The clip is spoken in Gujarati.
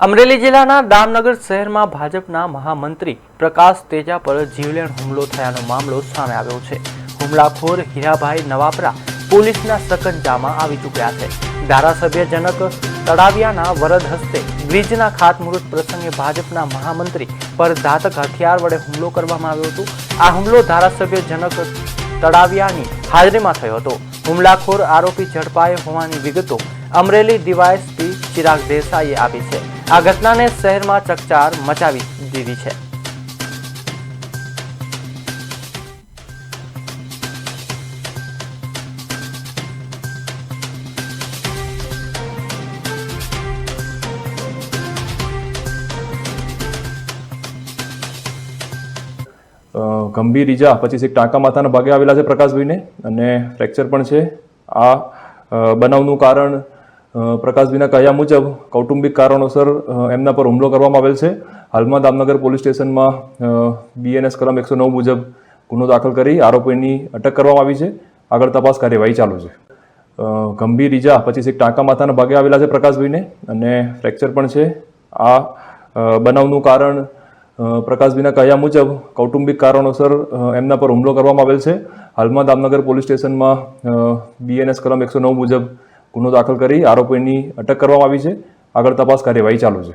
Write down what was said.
અમરેલી જિલ્લાના દામનગર શહેરમાં ભાજપના મહામંત્રી પ્રકાશ તેજા પર જીવલેણ હુમલો થયાનો મામલો સામે આવ્યો છે. હુમલાખોર હીરાભાઈ નવાપરા પોલીસના સકંજામાં આવી ચૂક્યા છે. ધારાસભ્ય જનક તળાવિયાના વરદ હસ્તે બ્રિજના ખાતમુહૂર્ત પ્રસંગે ભાજપના મહામંત્રી પર ઘાતક હથિયાર વડે હુમલો કરવામાં આવ્યો હતો. આ હુમલો ધારાસભ્ય જનક તળાવિયાની હાજરીમાં થયો હતો. હુમલાખોર આરોપી ઝડપાયો હોવાની વિગતો અમરેલી ડીવાયએસપી ચિરાગ દેસાઈએ આપી છે. આ ઘટનાને શહેરમાં ચકચાર મચાવી દીધી છે. ગંભીર ઈજા પછી એક ટાંકા માથાના ભાગે આવેલા છે પ્રકાશભાઈને અને ફ્રેક્ચર પણ છે. આ બનાવનું કારણ પ્રકાશભાઈના કહ્યા મુજબ કૌટુંબિક કારણોસર એમના પર હુમલો કરવામાં આવેલ છે. હાલમાં દામનગર પોલીસ સ્ટેશનમાં BNS કલમ 109 મુજબ ગુનો દાખલ કરી આરોપીની અટક કરવામાં આવી છે. આગળ તપાસ કાર્યવાહી ચાલુ છે. ગંભીર ઈજા પછી એક ટાંકા માથાના ભાગે આવેલા છે પ્રકાશભાઈને અને ફ્રેક્ચર પણ છે. આ બનાવનું કારણ પ્રકાશભાઈના કહ્યા મુજબ કૌટુંબિક કારણોસર એમના પર હુમલો કરવામાં આવેલ છે. હાલમાં દામનગર પોલીસ સ્ટેશનમાં BNS કલમ 109 મુજબ ગુનો દાખલ કરી આરોપીની અટક કરવામાં આવી છે. આગળ તપાસ કાર્યવાહી ચાલુ છે.